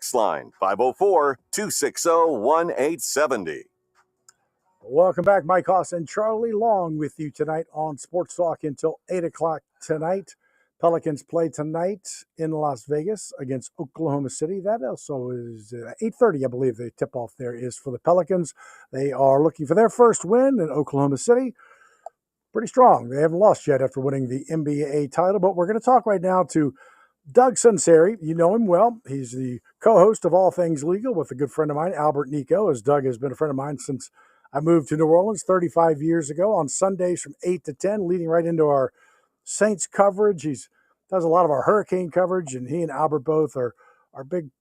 text line, 504-260-1870. Welcome back. Mike Haas and Charlie Long with you tonight on Sports Talk until 8 o'clock tonight. Pelicans play tonight in Las Vegas against Oklahoma City. That also is 8:30, I believe the tip-off there is for the Pelicans. They are looking for their first win in Oklahoma City. Pretty strong. They haven't lost yet after winning the NBA title, but we're going to talk right now to Doug Sunseri. You know him well. He's the co-host of All Things Legal with a good friend of mine, Albert Nico, as Doug has been a friend of mine since I moved to New Orleans 35 years ago on Sundays from 8 to 10, leading right into our Saints coverage. He does a lot of our hurricane coverage, and he and Albert both are our big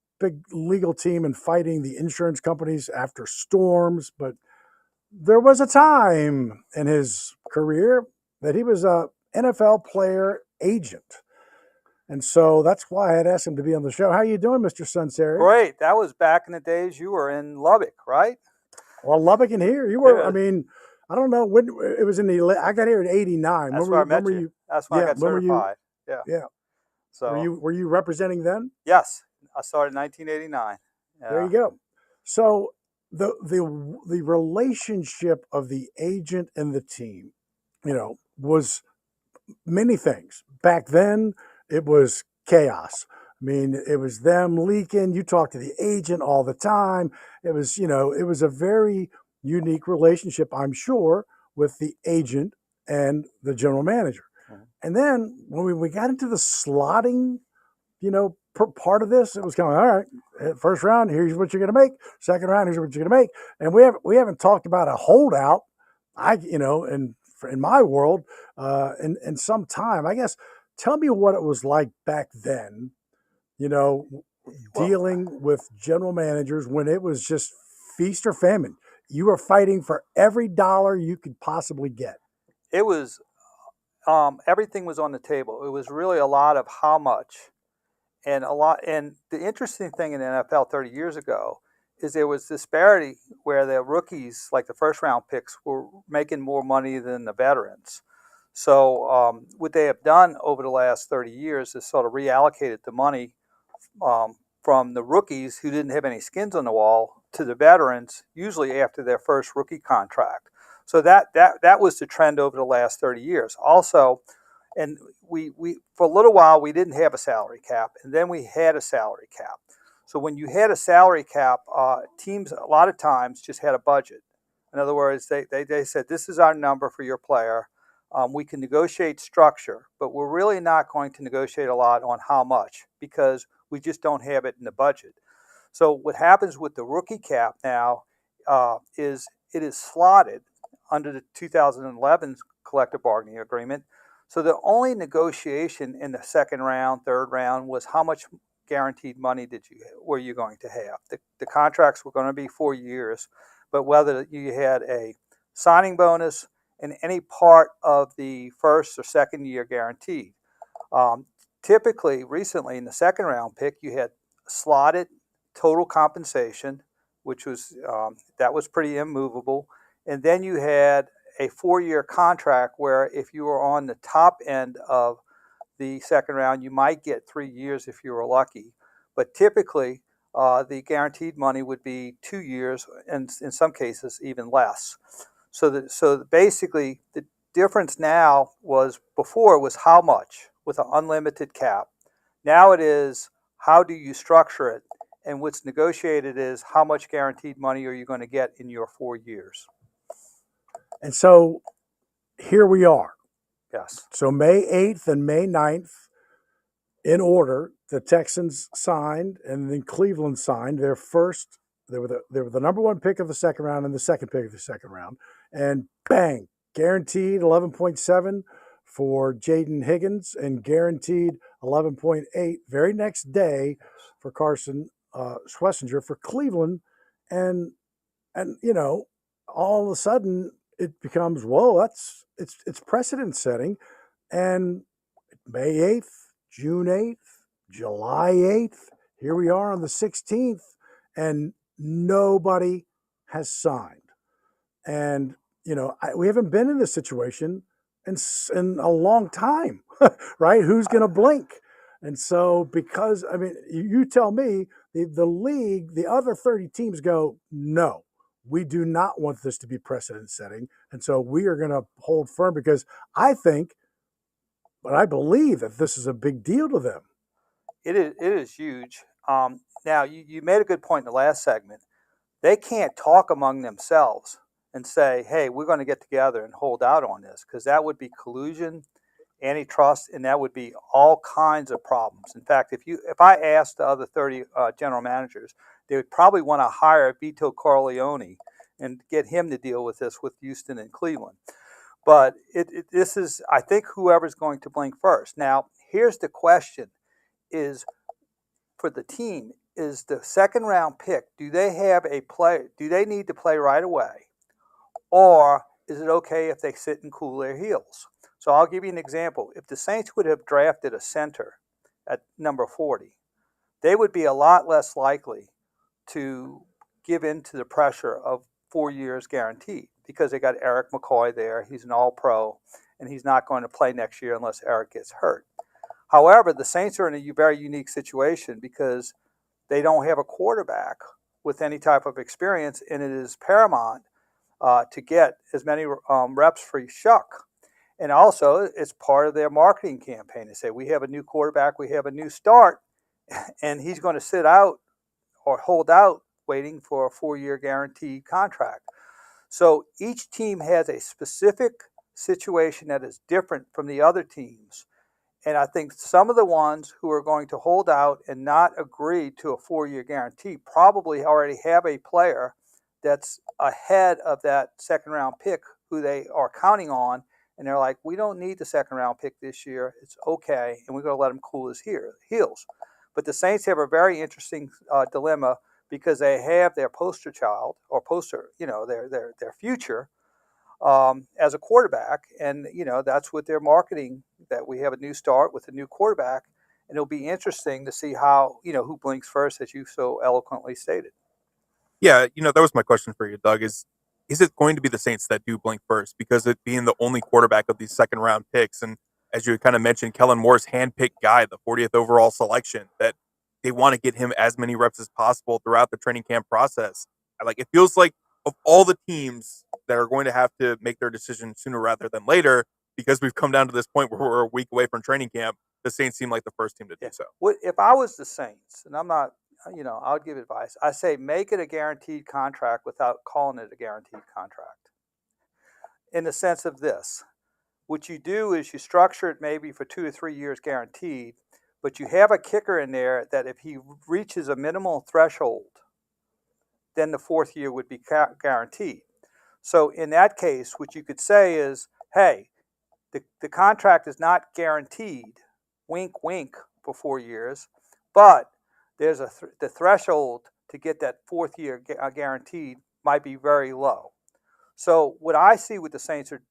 legal team in fighting the insurance companies after storms. But there was a time in his career that he was a NFL player agent. And so that's why I had asked him to be on the show. How you doing, Mr. Sunseri? Great. That was back in the days you were in Lubbock, right? Well, Lubbock and here. You were, yeah. I mean, I don't know when it was in I got here in '89. That's where I met you. That's when I got certified. Yeah. So were you representing then? Yes. I started in 1989. Yeah. There you go. So the relationship of the agent and the team, was many things. Back then, it was chaos. I mean, it was them leaking. You talk to the agent all the time. It was, it was a very unique relationship, I'm sure, with the agent and the general manager. Mm-hmm. And then when we got into the slotting, part of this, it was kind of, all right, first round, here's what you're going to make. Second round, here's what you're going to make. And we haven't talked about a holdout, in my world, in some time. I guess, tell me what it was like back then, dealing with general managers when it was just feast or famine. You were fighting for every dollar you could possibly get. It was, everything was on the table. It was really a lot of how much. And the interesting thing in the NFL 30 years ago is there was disparity where the rookies, like the first round picks, were making more money than the veterans. So what they have done over the last 30 years is sort of reallocated the money from the rookies who didn't have any skins on the wall to the veterans, usually after their first rookie contract. So that was the trend over the last 30 years. Also, and we for a little while we didn't have a salary cap, and then we had a salary cap. So when you had a salary cap, teams a lot of times just had a budget. In other words, they said, this is our number for your player. We can negotiate structure, but we're really not going to negotiate a lot on how much because we just don't have it in the budget. So what happens with the rookie cap now is it is slotted under the 2011 collective bargaining agreement. So the only negotiation in the second round, third round was how much guaranteed money were you going to have. The contracts were going to be 4 years, but whether you had a signing bonus and any part of the first or second year guaranteed. Typically, recently in the second round pick, you had slotted total compensation, which was that was pretty immovable, and then you had a 4-year contract where if you were on the top end of the second round, you might get 3 years if you were lucky, but typically the guaranteed money would be 2 years, and in some cases even less. So basically, the difference now was before it was how much with an unlimited cap. Now it is how do you structure it, and what's negotiated is how much guaranteed money are you going to get in your 4 years. And so here we are. Yes. So May 8th and May 9th, in order, the Texans signed, and then Cleveland signed their first. They were the number one pick of the second round and the second pick of the second round. And bang, guaranteed 11.7 for Jaden Higgins and guaranteed 11.8 very next day for Carson Schlesinger for Cleveland. And all of a sudden it becomes, whoa, it's precedent setting. And May 8th, June 8th, July 8th, here we are on the 16th, and nobody has signed. And, we haven't been in this situation in a long time, right? Who's going to blink? And so, because, I mean, you tell me, the league, the other 30 teams go, no, we do not want this to be precedent setting. And so we are going to hold firm because I think, but I believe that this is a big deal to them. It is huge. Now, you made a good point in the last segment. They can't talk among themselves and say, hey, we're going to get together and hold out on this, because that would be collusion, antitrust, and that would be all kinds of problems. In fact, if I asked the other 30 general managers, they would probably want to hire Vito Corleone and get him to deal with this with Houston and Cleveland. But this is, I think, whoever's going to blink first. Now, here's the question: is for the team, is the second round pick, do they have a play? Do they need to play right away, or is it okay if they sit and cool their heels? So I'll give you an example. If the Saints would have drafted a center at number 40, they would be a lot less likely to give in to the pressure of 4 years guaranteed, because they got Eric McCoy there. He's an all-pro, and he's not going to play next year unless Eric gets hurt. However, the Saints are in a very unique situation because they don't have a quarterback with any type of experience, and it is paramount to get as many reps for Shough. And also, it's part of their marketing campaign to say, we have a new quarterback, we have a new start, and he's going to sit out or hold out waiting for a 4-year guaranteed contract. So each team has a specific situation that is different from the other teams. And I think some of the ones who are going to hold out and not agree to a 4-year guarantee probably already have a player that's ahead of that second round pick who they are counting on. And they're like, we don't need the second round pick this year. It's okay. And we're going to let him cool his heels. But the Saints have a very interesting dilemma, because they have their poster child, or their future as a quarterback, and that's what they're marketing, that we have a new start with a new quarterback, and it'll be interesting to see how who blinks first, as you so eloquently stated. Yeah, that was my question for you, Doug. Is it going to be the Saints that do blink first, because it being the only quarterback of these second round picks, and as you kind of mentioned, Kellen Moore's handpicked guy, the 40th overall selection, that they want to get him as many reps as possible throughout the training camp process. It feels like of all the teams that are going to have to make their decision sooner rather than later, because we've come down to this point where we're a week away from training camp, the Saints seem like the first team to do so. If I was the Saints, and I'm not, I'll give advice. I say make it a guaranteed contract without calling it a guaranteed contract. In the sense of this, what you do is you structure it maybe for 2 or 3 years guaranteed, but you have a kicker in there that if he reaches a minimal threshold, then the 4th year would be guaranteed. So in that case, what you could say is, hey, the contract is not guaranteed, wink, wink, for 4 years, but there's the threshold to get that 4th year guaranteed might be very low. So what I see with the Saints, are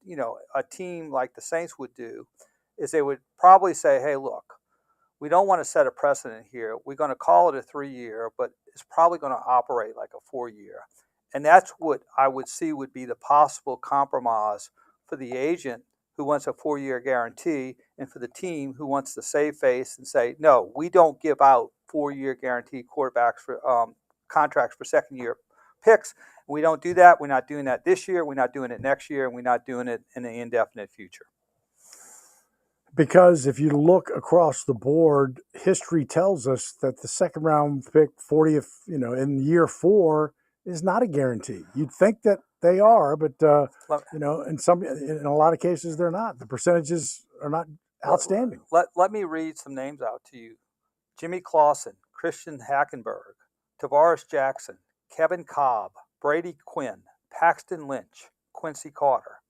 a team like the Saints would do, is they would probably say, hey, look, we don't want to set a precedent here. We're going to call it a 3-year, but it's probably going to operate like a 4-year. And that's what I would see would be the possible compromise for the agent who wants a 4-year guarantee, and for the team who wants to save face and say, no, we don't give out 4-year guaranteed quarterbacks for contracts for second-year picks. We don't do that. We're not doing that this year. We're not doing it next year. And we're not doing it in the indefinite future. Because if you look across the board, history tells us that the second round pick, 40th, in year 4 is not a guarantee. You'd think that they are, but in a lot of cases they're not. The percentages are not outstanding. Let me read some names out to you: Jimmy Clausen, Christian Hackenberg, Tavares Jackson, Kevin Cobb, Brady Quinn, Paxton Lynch, Quincy Carter.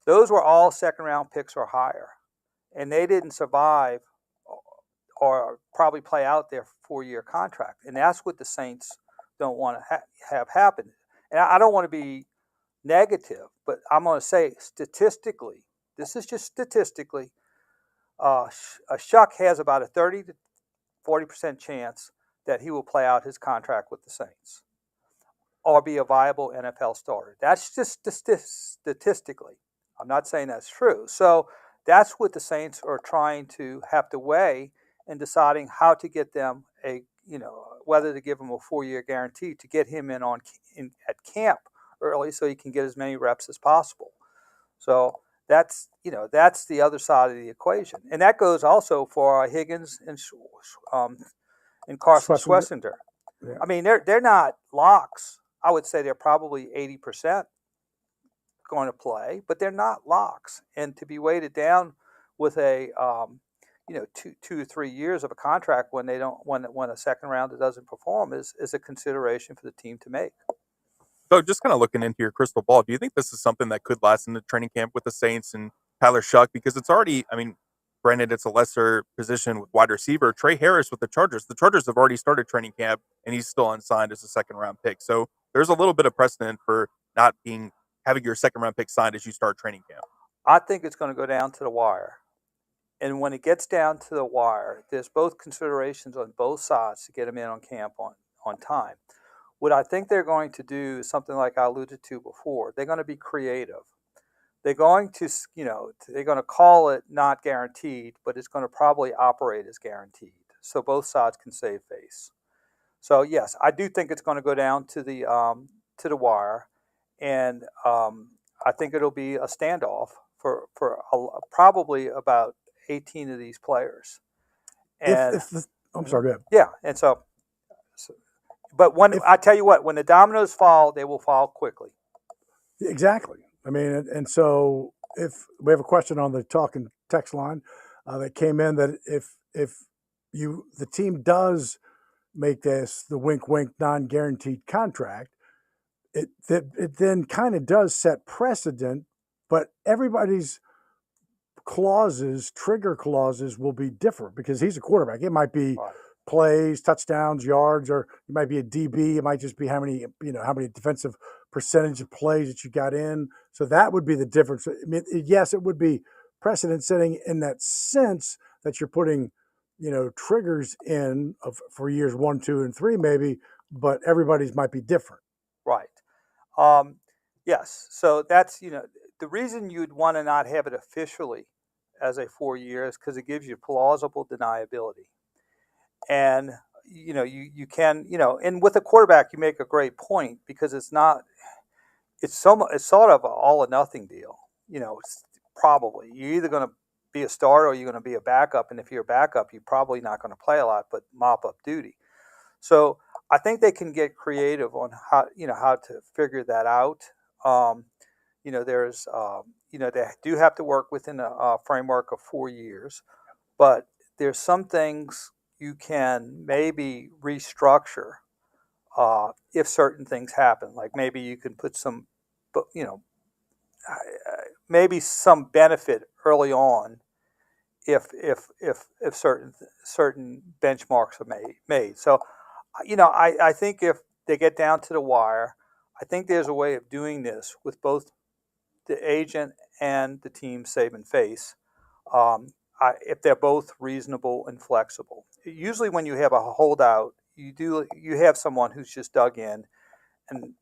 Those were all second round picks or higher, and they didn't survive or probably play out their 4-year contract. And that's what the Saints don't want to have happen. And I don't want to be negative, but I'm going to say statistically, this is just statistically, Shough has about a 30 to 40% chance that he will play out his contract with the Saints or be a viable NFL starter. That's just statistically. I'm not saying that's true. So that's what the Saints are trying to have to weigh, and deciding how to get them whether to give him a 4-year guarantee to get him in at camp early so he can get as many reps as possible. So that's the other side of the equation, and that goes also for Higgins and Carson Schlesinger. Yeah. I mean, they're not locks. I would say they're probably 80% going to play, but they're not locks. And to be weighted down with a 2 or 3 years of a contract when a second rounder doesn't perform is a consideration for the team to make. So just kind of looking into your crystal ball, do you think this is something that could last in the training camp with the Saints and Tyler Shough? Because it's already, I mean, granted, it's a lesser position with wide receiver. Trey Harris with the Chargers. The Chargers have already started training camp, and he's still unsigned as a second-round pick. So there's a little bit of precedent for not having your second-round pick signed as you start training camp. I think it's going to go down to the wire. And when it gets down to the wire, there's both considerations on both sides to get him in on camp on time. What I think they're going to do is something like I alluded to before. They're going to be creative. They're going to call it not guaranteed, but it's going to probably operate as guaranteed, so both sides can save face. So yes, I do think it's going to go down to the wire, and I think it'll be a standoff for probably about 18 of these players. And I'm sorry, go ahead. Yeah, and but I tell you what, when the dominoes fall, they will fall quickly. Exactly. I mean, and so if we have a question on the talk and text line that came in, that if the team does make this the wink non-guaranteed contract, it then kind of does set precedent, but everybody's trigger clauses will be different because he's a quarterback. It might be plays, touchdowns, yards, or it might be a DB. It might just be how many defensive percentage of plays that you got in. So that would be the difference. I mean, yes, it would be precedent setting in that sense that you're putting, triggers in for years 1, 2, and 3 maybe, but everybody's might be different. Right. Yes. So that's, the reason you'd want to not have it officially as a 4 years because it gives you plausible deniability. And, you can, and with a quarterback, you make a great point because it's sort of an all or nothing deal. Probably you're either going to be a starter or you're going to be a backup. And if you're a backup, you're probably not going to play a lot, but mop up duty. So I think they can get creative on how to figure that out. There's, they do have to work within a framework of 4 years, but there's some things you can maybe restructure if certain things happen. Like maybe you can put some, maybe some benefit early on if certain benchmarks are made. So, I think if they get down to the wire, I think there's a way of doing this with both the agent and the team saving face. If they're both reasonable and flexible. Usually when you have a holdout, you have someone who's just dug in, and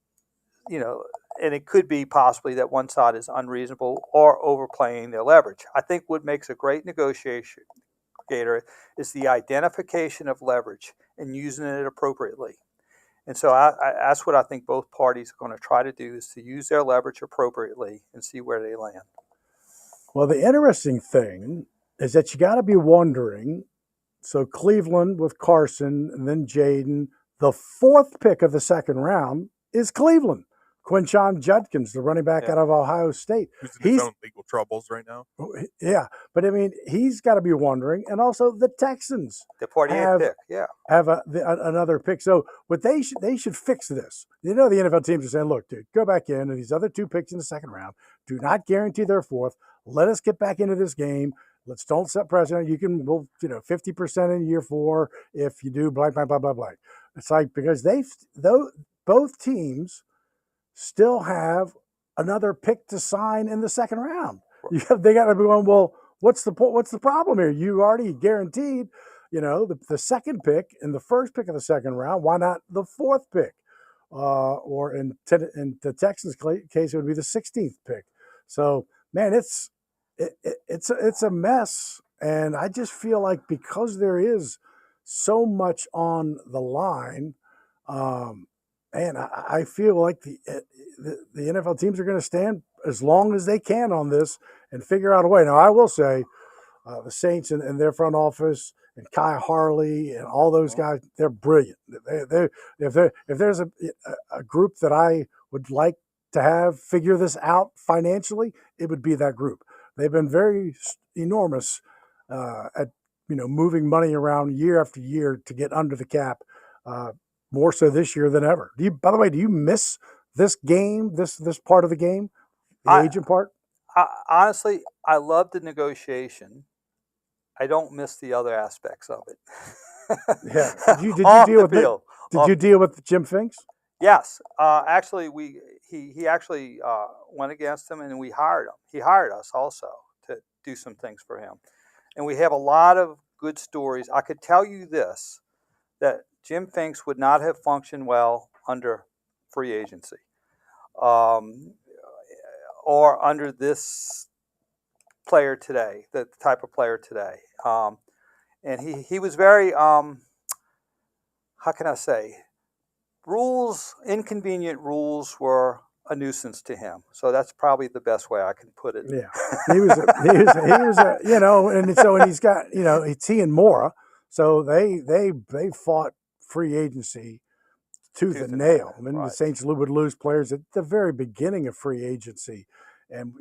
and it could be possibly that one side is unreasonable or overplaying their leverage. I think what makes a great negotiator is the identification of leverage and using it appropriately. And so that's what I think both parties are going to try to do, is to use their leverage appropriately and see where they land. Well, the interesting thing is that you got to be wondering, so Cleveland with Carson and then Jaden, the 4th pick of the second round is Cleveland. Quinshon Judkins, the running back out of Ohio State. Who's in his own legal troubles right now. Yeah, but I mean, he's got to be wondering. And also the Texans. The 48th pick, have another pick. So what they should fix this. The NFL teams are saying, look, dude, go back in, and these other 2 picks in the second round do not guarantee their 4th. Let us get back into this game. Don't set precedent. You can, 50% in year 4 if you do blah, blah, blah, blah, blah. It's like, because both teams still have another pick to sign in the second round. They got to be going, well, what's the problem here? You already guaranteed, the second pick and the first pick of the second round. Why not the 4th pick? Or in the Texans case, it would be the 16th pick. So, man, it's a mess And I just feel like because there is so much on the line, and I feel like the NFL teams are going to stand as long as they can on this and figure out a way. Now, I will say the Saints and their front office and Kai Harley and all those guys, they're brilliant. If there's a group that I would like to have figure this out financially, it would be that group. They've been very enormous at moving money around year after year to get under the cap. More so this year than ever. By the way, do you miss this game, this part of the game, the agent part? Honestly, I love the negotiation. I don't miss the other aspects of it. Yeah. Did you deal with Jim Finks? Yes. Actually, he actually went against him, and we hired him. He hired us also to do some things for him, and we have a lot of good stories. I could tell you this, that Jim Finks would not have functioned well under free agency, or under this player today, the type of player today. And he was very, how can I say, inconvenient rules were a nuisance to him. So that's probably the best way I can put it. Yeah, he was and he's got, it's he and Mora. So they fought free agency tooth and nail. I mean, right. The Saints would lose players at the very beginning of free agency. And,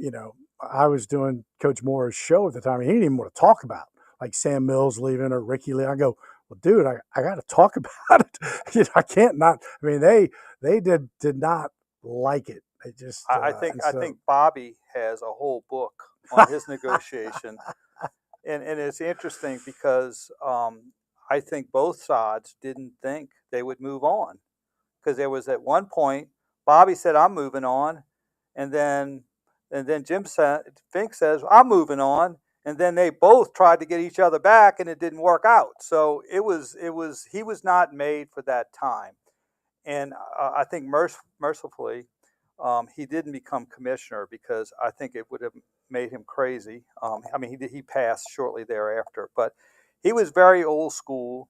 I was doing Coach Mora's show at the time, and he didn't even want to talk about like Sam Mills leaving or Ricky Lee. I go, well, dude, I got to talk about it. I can't not. I mean, they did not like it. They just. I think Bobby has a whole book on his negotiation, and it's interesting because I think both sides didn't think they would move on, because there was at one point Bobby said, "I'm moving on," and then Jim Fink says, "I'm moving on." And then they both tried to get each other back, and it didn't work out. So he was not made for that time. And I think mercifully, he didn't become commissioner, because I think it would have made him crazy. I mean, he passed shortly thereafter, but he was very old school.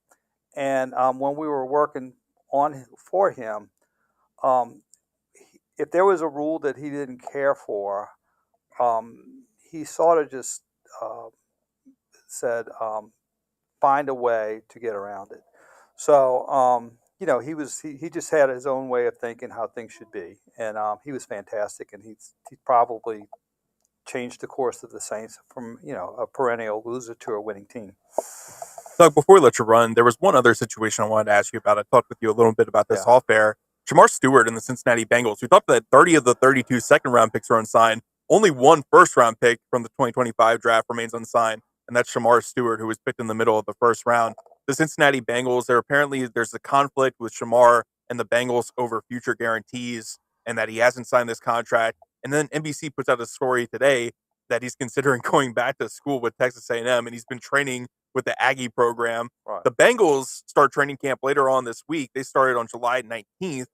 And when we were working for him, if there was a rule that he didn't care for, he sort of just said, find a way to get around it. So, he just had his own way of thinking how things should be. And he was fantastic. And he probably changed the course of the Saints from, a perennial loser to a winning team. Doug, before we let you run, there was one other situation I wanted to ask you about. I talked with you a little bit about this off air. Jamar Stewart and the Cincinnati Bengals. We thought that 30 of the 32 second-round picks are unsigned. Only one first-round pick from the 2025 draft remains unsigned, and that's Jamar Stewart, who was picked in the middle of the first round. The Cincinnati Bengals, there's a conflict with Jamar and the Bengals over future guarantees, and that he hasn't signed this contract. And then NBC puts out a story today that he's considering going back to school with Texas A&M, and he's been training with the Aggie program. Right. The Bengals start training camp later on this week. They started on July 19th.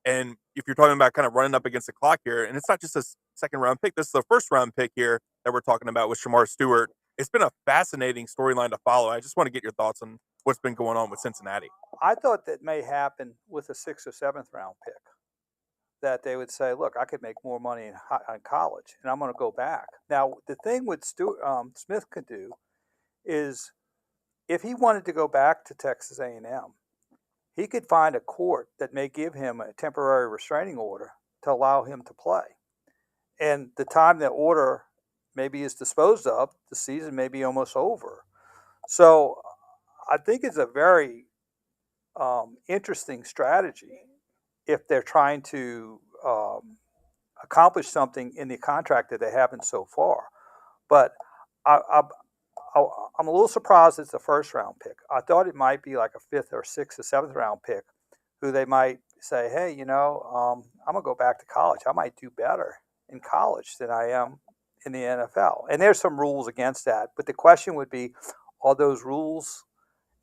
And if you're talking about kind of running up against the clock here, and it's not just a second-round pick, this is the first-round pick here that we're talking about with Jamar Stewart. It's been a fascinating storyline to follow. I just want to get your thoughts on what's been going on with Cincinnati. I thought that may happen with a 6th or 7th round pick, that they would say, look, I could make more money in college, and I'm going to go back. Now, the thing with Smith could do is, if he wanted to go back to Texas A&M, he could find a court that may give him a temporary restraining order to allow him to play. And the time that order maybe is disposed of, the season may be almost over. So I think it's a very interesting strategy if they're trying to accomplish something in the contract that they haven't so far. But I'm a little surprised it's the first round pick. I thought it might be like a 5th or 6th or 7th round pick, who they might say, hey, I'm going to go back to college. I might do better in college than I am in the NFL. And there's some rules against that. But the question would be, are those rules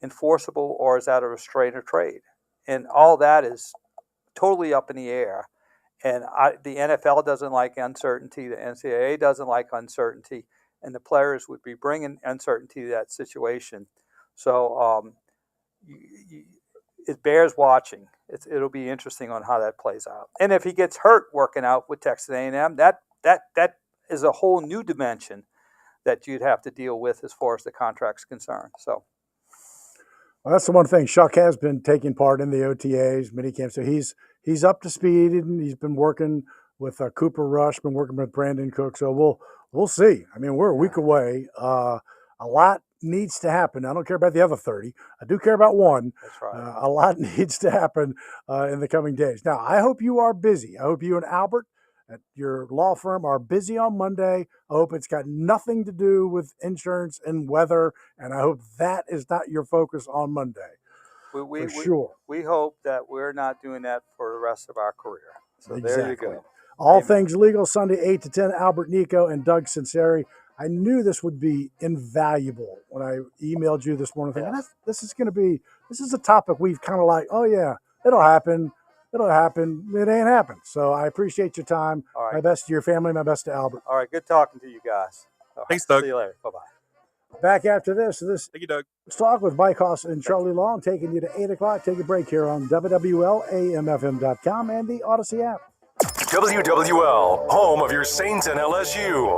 enforceable, or is that a restraint or trade? And all that is totally up in the air. And the NFL doesn't like uncertainty. The NCAA doesn't like uncertainty. and the players would be bringing uncertainty to that situation. So it bears watching. It'll be interesting on how that plays out. And if he gets hurt working out with Texas A&M, that is a whole new dimension that you'd have to deal with as far as the contract's concerned. So. Well, that's the one thing. Shough has been taking part in the OTAs, minicamp, so he's up to speed, and he's been working with Cooper Rush, been working with Brandon Cook. So we'll see. I mean, we're a week away. A lot needs to happen. I don't care about the other 30. I do care about one. That's right. A lot needs to happen in the coming days. Now, I hope you are busy. I hope you and Albert at your law firm are busy on Monday. I hope it's got nothing to do with insurance and weather, and I hope that is not your focus on Monday. For sure. We hope that we're not doing that for the rest of our career. So exactly. There you go. All Things Legal, Sunday 8 to 10. Albert Nico and Doug Sunseri. I knew this would be invaluable when I emailed you this morning. Thinking, this is a topic we've kind of like, oh yeah, it'll happen. It'll happen. It ain't happened. So I appreciate your time. All right. My best to your family. My best to Albert. All right. Good talking to you guys. Thanks, Doug. See you later. Bye-bye. Back after this. Thank you, Doug. Let's talk with Mike Haas and Charlie Long, taking you to 8 o'clock. Take a break here on WWL, AMFM.com, and the Odyssey app. WWL, home of your Saints and LSU.